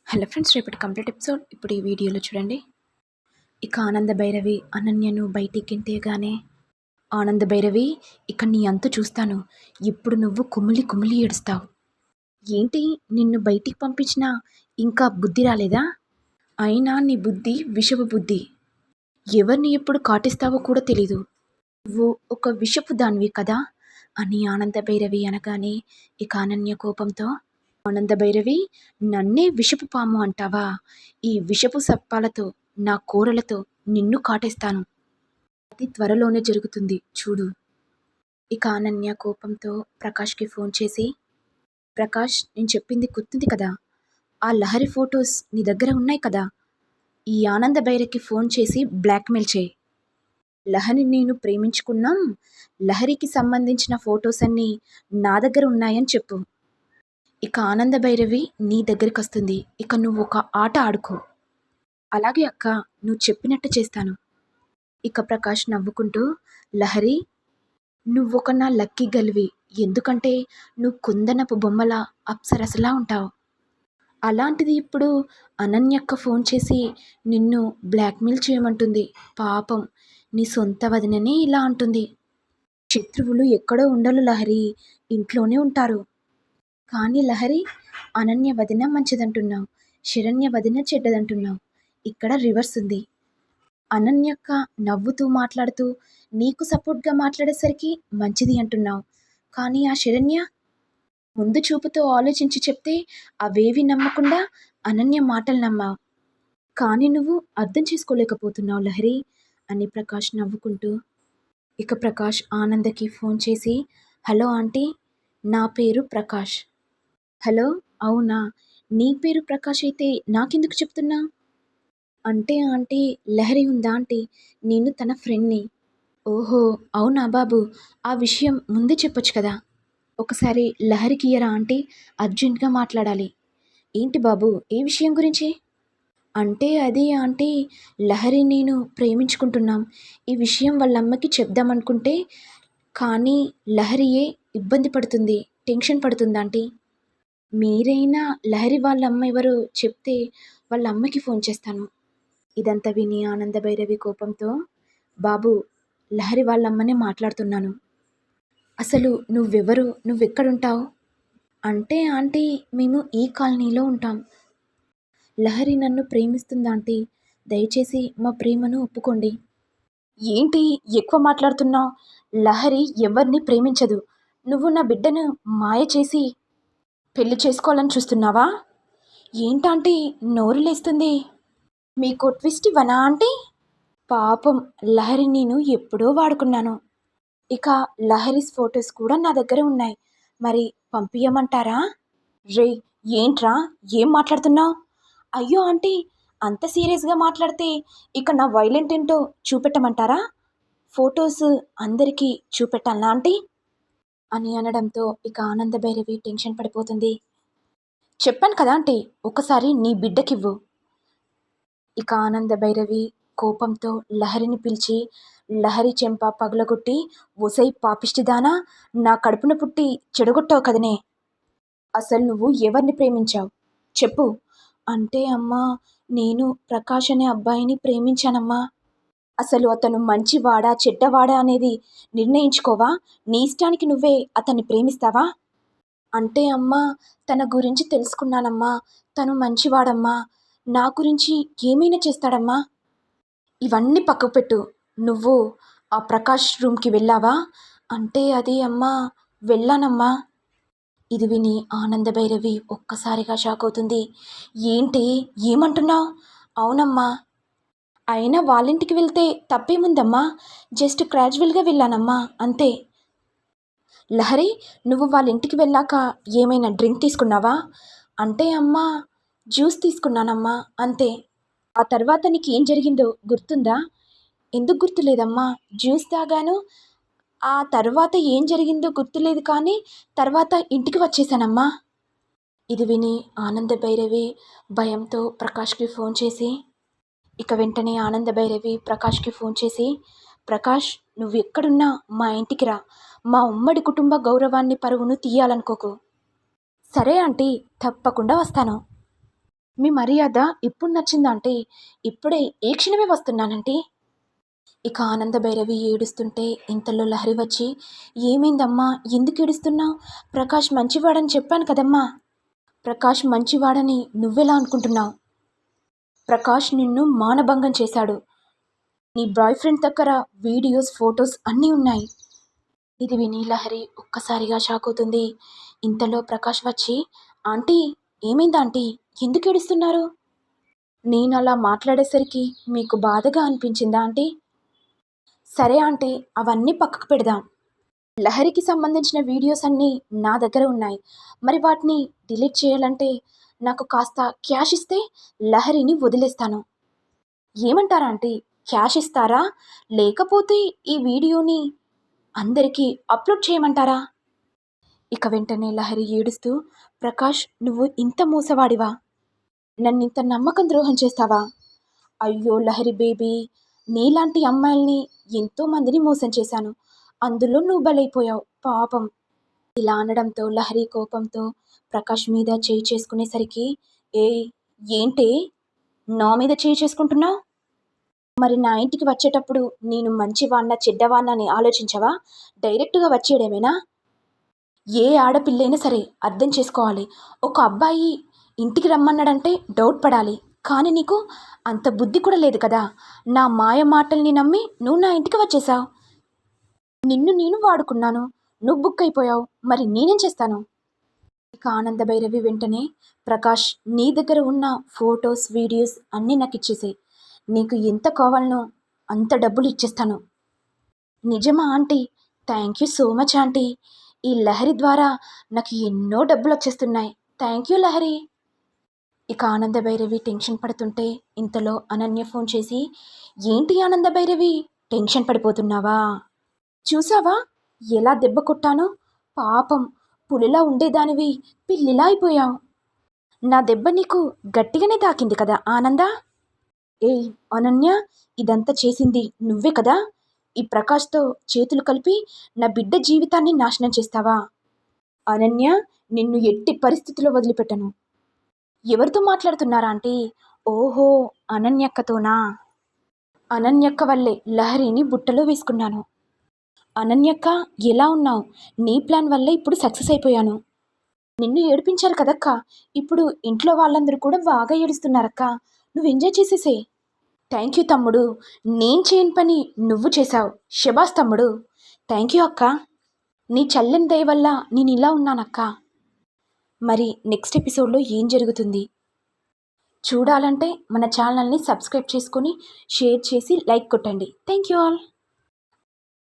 Hello friends, రేపటి complete episode ఇప్పుడు ఈ వీడియోలో చూడండి. ఇక ఆనంద భైరవి అనన్యను బయటికింటేగానే, ఆనంద భైరవి ఇక నీ అంతు చూస్తాను, ఇప్పుడు నువ్వు కుమిలి కుమిలి ఏడుస్తావు. ఏంటి, నిన్ను బయటికి పంపించినా ఇంకా బుద్ధి రాలేదా? అయినా నీ బుద్ధి విషపు బుద్ధి, ఎవరిని ఎప్పుడు కాటిస్తావో కూడా తెలీదు. నువ్వు ఒక విషపు దానివి కదా అని ఆనంద భైరవి అనగానే ఇక అనన్య కోపంతో, ఆనంద భైరవి, నన్నే విషపు పాము అంటావా? ఈ విషపు సర్పాలతో, నా కూరలతో నిన్ను కాటేస్తాను. అతి త్వరలోనే జరుగుతుంది చూడు. ఇక అనన్య కోపంతో ప్రకాష్కి ఫోన్ చేసి, ప్రకాష్, నేను చెప్పింది గుర్తుంది కదా, ఆ లహరి ఫొటోస్ నీ దగ్గర ఉన్నాయి కదా, ఈ ఆనంద భైరవికి ఫోన్ చేసి బ్లాక్మెయిల్ చేయి. లహరి నేను ప్రేమించుకున్నాం, లహరికి సంబంధించిన ఫొటోస్ అన్నీ నా దగ్గర ఉన్నాయని చెప్పు. ఇక ఆనంద భైరవి నీ దగ్గరికి వస్తుంది. ఇక నువ్వు ఒక ఆట ఆడుకో. అలాగే అక్క, నువ్వు చెప్పినట్టు చేస్తాను. ఇక ప్రకాష్ నవ్వుకుంటూ, లహరి, నువ్వొక నా లక్కీ గలివి. ఎందుకంటే నువ్వు కుందనపు బొమ్మల అప్సరసలా ఉంటావు. అలాంటిది ఇప్పుడు అనన్యక్క ఫోన్ చేసి నిన్ను బ్లాక్మెయిల్ చేయమంటుంది. పాపం, నీ సొంత వదిననే ఇలా అంటుంది. శత్రువులు ఎక్కడో ఉండరు లహరి, ఇంట్లోనే ఉంటారు. కానీ లహరి, అనన్య వదిన మంచిదంటున్నావు, శరణ్య వదిన చెడ్డదంటున్నావు. ఇక్కడ రివర్స్ ఉంది. అనన్యక్క నవ్వుతూ మాట్లాడుతూ నీకు సపోర్ట్గా మాట్లాడేసరికి మంచిది అంటున్నావు. కానీ ఆ శరణ్య ముందు చూపుతో ఆలోచించి చెప్తే అవేవి నమ్మకుండా అనన్య మాటలు నమ్మావు. కానీ నువ్వు అర్థం చేసుకోలేకపోతున్నావు లహరి అని ప్రకాష్ నవ్వుకుంటూ, ఇక ప్రకాష్ ఆనందకి ఫోన్ చేసి, హలో ఆంటీ, నా పేరు ప్రకాష్. హలో, అవునా, నీ పేరు ప్రకాష్ అయితే నాకెందుకు చెప్తున్నా? అంటే ఆంటీ, లహరి ఉందా ఆంటీ, నేను తన ఫ్రెండ్ని. ఓహో, అవునా బాబు, ఆ విషయం ముందే చెప్పొచ్చు కదా. ఒకసారి లహరికి ఇయ్యరా ఆంటీ, అర్జెంట్గా మాట్లాడాలి. ఏంటి బాబు, ఏ విషయం గురించి? అంటే అది ఆంటీ, లహరి నేను ప్రేమించుకుంటున్నాం. ఈ విషయం వాళ్ళ అమ్మకి చెప్దామనుకుంటే, కానీ లహరియే ఇబ్బంది పడుతుంది, టెన్షన్ పడుతుంది ఆంటీ. మీరైనా లహరి వాళ్ళ అమ్మ ఎవరో చెప్తే వాళ్ళ అమ్మకి ఫోన్ చేస్తాను. ఇదంతా విని ఆనంద భైరవి కోపంతో, బాబు, లహరి వాళ్ళమ్మనే మాట్లాడుతున్నాను. అసలు నువ్వెవరు, నువ్వెక్కడుంటావు? అంటే ఆంటీ, మేము ఈ కాలనీలో ఉంటాం. లహరి నన్ను ప్రేమిస్తుంది ఆంటీ, దయచేసి మా ప్రేమను ఒప్పుకోండి. ఏంటి ఎక్కువ మాట్లాడుతున్నావు? లహరి ఎవరిని ప్రేమించదు. నువ్వు నా బిడ్డను మాయ చేసి పెళ్లి చేసుకోవాలని చూస్తున్నావా? ఏంటంటే నోరు లేస్తుంది. మీకు ట్విస్ట్ ఇవ్వనా ఆంటీ? పాపం, లహరి నేను ఎప్పుడో వాడుకున్నాను. ఇక లహరిస్ ఫొటోస్ కూడా నా దగ్గర ఉన్నాయి. మరి పంపించమంటారా? రే, ఏంట్రా, ఏం మాట్లాడుతున్నావు? అయ్యో ఆంటీ, అంత సీరియస్గా మాట్లాడితే ఇక నా వైలెంట్ ఏంటో చూపెట్టమంటారా? ఫొటోస్ అందరికీ చూపెట్టాలా ఆంటీ అని అనడంతో ఇక ఆనంద భైరవి టెన్షన్ పడిపోతుంది. చెప్పాను కదా ఆంటీ, ఒకసారి నీ బిడ్డకివ్వు. ఇక ఆనంద భైరవి కోపంతో లహరిని పిలిచి, లహరి చెంప పగలగొట్టి, ఒసై పాపిష్టిదానా, నా కడుపున పుట్టి చెడగొట్టావు కదనే, అసలు నువ్వు ఎవరిని ప్రేమించావు చెప్పు. అంటే అమ్మా, నేను ప్రకాష్ అనే అబ్బాయిని ప్రేమించానమ్మా. అసలు అతను మంచివాడా చెడ్డవాడా అనేది నిర్ణయించుకోవా? నీ ఇష్టానికి నువ్వే అతన్ని ప్రేమిస్తావా? అంటే అమ్మా, తన గురించి తెలుసుకున్నానమ్మా, తను మంచివాడమ్మా, నా గురించి ఏమైనా చేస్తాడమ్మా. ఇవన్నీ పక్కకు పెట్టు. నువ్వు ఆ ప్రకాష్ రూమ్కి వెళ్ళావా? అంటే అది అమ్మా, వెళ్ళానమ్మా. ఇది విని ఆనంద భైరవి ఒక్కసారిగా షాక్ అవుతుంది. ఏంటి, ఏమంటున్నావు? అవునమ్మా. అయినా వాళ్ళింటికి వెళ్తే తప్పేముందమ్మా, జస్ట్ క్యాజువల్గా వెళ్ళానమ్మా, అంతే. లహరి, నువ్వు వాళ్ళ ఇంటికి వెళ్ళాక ఏమైనా డ్రింక్ తీసుకున్నావా? అంటే అమ్మా, జ్యూస్ తీసుకున్నానమ్మా, అంతే. ఆ తర్వాత నీకు ఏం జరిగిందో గుర్తుందా? ఎందుకు గుర్తులేదమ్మా, జ్యూస్ తాగాను, ఆ తర్వాత ఏం జరిగిందో గుర్తులేదు, కానీ తర్వాత ఇంటికి వచ్చేసానమ్మా. ఇది విని ఆనంద భైరవి భయంతో ప్రకాష్కి ఫోన్ చేసి, ఇక వెంటనే ఆనంద భైరవి ప్రకాష్కి ఫోన్ చేసి, ప్రకాష్, నువ్వు ఎక్కడున్నా మా ఇంటికి రా, మా ఉమ్మడి కుటుంబ గౌరవాన్ని పరువును తీయాలనుకోకు. సరే ఆంటీ, తప్పకుండా వస్తాను. మీ మర్యాద ఇప్పుడు నచ్చిందంటే ఇప్పుడే ఏ క్షణమే వస్తున్నానంటే. ఇక ఆనంద భైరవి ఏడుస్తుంటే ఇంతలో లహరి వచ్చి, ఏమైందమ్మా, ఎందుకు ఏడుస్తున్నావు? ప్రకాష్ మంచివాడని చెప్పాను కదమ్మా. ప్రకాష్ మంచివాడని నువ్వెలా అనుకుంటున్నావు? ప్రకాష్ నిన్ను మానభంగం చేశాడు. నీ బాయ్ ఫ్రెండ్ దగ్గర వీడియోస్, ఫొటోస్ అన్నీ ఉన్నాయి. ఇది విని లహరి ఒక్కసారిగా షాక్ అవుతుంది. ఇంతలో ప్రకాష్ వచ్చి, ఆంటీ, ఏమైంది ఆంటీ, ఎందుకు ఏడుస్తున్నారు? నేను అలా మాట్లాడేసరికి మీకు బాధగా అనిపించిందా ఆంటీ? సరే ఆంటీ, అవన్నీ పక్కకు పెడదాం. లహరికి సంబంధించిన వీడియోస్ అన్నీ నా దగ్గర ఉన్నాయి. మరి వాటిని డిలీట్ చేయాలంటే నాకు కాస్త క్యాష్ ఇస్తే లహరిని వదిలేస్తాను. ఏమంటారా ఆంటీ? క్యాష్ ఇస్తారా? లేకపోతే ఈ వీడియోని అందరికీ అప్లోడ్ చేయమంటారా? ఇక వెంటనే లహరి ఏడుస్తూ, ప్రకాష్, నువ్వు ఇంత మోసవాడివా? నన్నింత నమ్మకం ద్రోహం చేస్తావా? అయ్యో లహరి బేబీ, నీలాంటి అమ్మాయిల్ని ఎంతోమందిని మోసం చేశాను. అందులో నువ్వు బలైపోయావు పాపం. ఇలా అనడంతో లహరి కోపంతో ప్రకాష్ మీద చేయి చేసుకునేసరికి, ఏ ఏంటే నా మీద చేయి చేసుకుంటున్నావు? మరి నా ఇంటికి వచ్చేటప్పుడు నేను మంచివాణ్ణ చెడ్డవాణ్ణ అని ఆలోచించవా? డైరెక్ట్గా వచ్చేయడమేనా? ఏ ఆడపిల్లైనా సరే అర్థం చేసుకోవాలి. ఒక అబ్బాయి ఇంటికి రమ్మన్నాడంటే డౌట్ పడాలి. కానీ నీకు అంత బుద్ధి కూడా లేదు కదా. నా మాయ మాటల్ని నమ్మి నువ్వు నా ఇంటికి వచ్చేసావు. నిన్ను నేను వాడుకున్నాను, నువ్వు బుక్ అయిపోయావు. మరి నేనేం చేస్తాను? ఇక ఆనంద భైరవి వెంటనే, ప్రకాష్, నీ దగ్గర ఉన్న ఫొటోస్, వీడియోస్ అన్నీ నాకు ఇచ్చేసేయి. నీకు ఎంత కావాలనో అంత డబ్బులు ఇచ్చేస్తాను. నిజమా aunty? Thank you so much aunty. ఈ లహరి ద్వారా నాకు ఎన్నో డబ్బులు వచ్చేస్తున్నాయి. Thank you Lahari. ఇక ఆనంద భైరవి టెన్షన్ పడుతుంటే ఇంతలో అనన్య ఫోన్ చేసి, ఏంటి ఆనంద భైరవి, టెన్షన్ పడిపోతున్నావా? చూసావా ఎలా దెబ్బ కొట్టానో? పాపం, పులిలా ఉండేదానివి పిల్లిలా అయిపోయావు. నా దెబ్బ నీకు గట్టిగానే తాకింది కదా ఆనంద? ఏయ్ అనన్య, ఇదంతా చేసింది నువ్వే కదా? ఈ ప్రకాష్తో చేతులు కలిపి నా బిడ్డ జీవితాన్ని నాశనం చేస్తావా? అనన్య, నిన్ను ఎట్టి పరిస్థితిలో వదిలిపెట్టను. ఎవరితో మాట్లాడుతున్నారా ఆంటీ? ఓహో, అనన్యక్కతోనా? అనన్యక్క వల్లే లహరిని బుట్టలో వేసుకున్నాను. అనన్యక్క, ఎలా ఉన్నావు? నీ ప్లాన్ వల్లే ఇప్పుడు సక్సెస్ అయిపోయాను. నిన్ను ఏడిపించారు కదక్క, ఇప్పుడు ఇంట్లో వాళ్ళందరూ కూడా బాగా ఏడుస్తున్నారక్క. నువ్వు ఎంజాయ్ చేసేసే. థ్యాంక్ యూ తమ్ముడు, నేను చేయని పని నువ్వు చేశావు. శబాస్ తమ్ముడు. థ్యాంక్ యూ అక్క. నీ చల్లని దయ వల్ల నేను ఇలా ఉన్నానక్క. మరి నెక్స్ట్ ఎపిసోడ్లో ఏం జరుగుతుంది చూడాలంటే మన ఛానల్ని సబ్స్క్రైబ్ చేసుకొని షేర్ చేసి లైక్ కొట్టండి. Thank you all.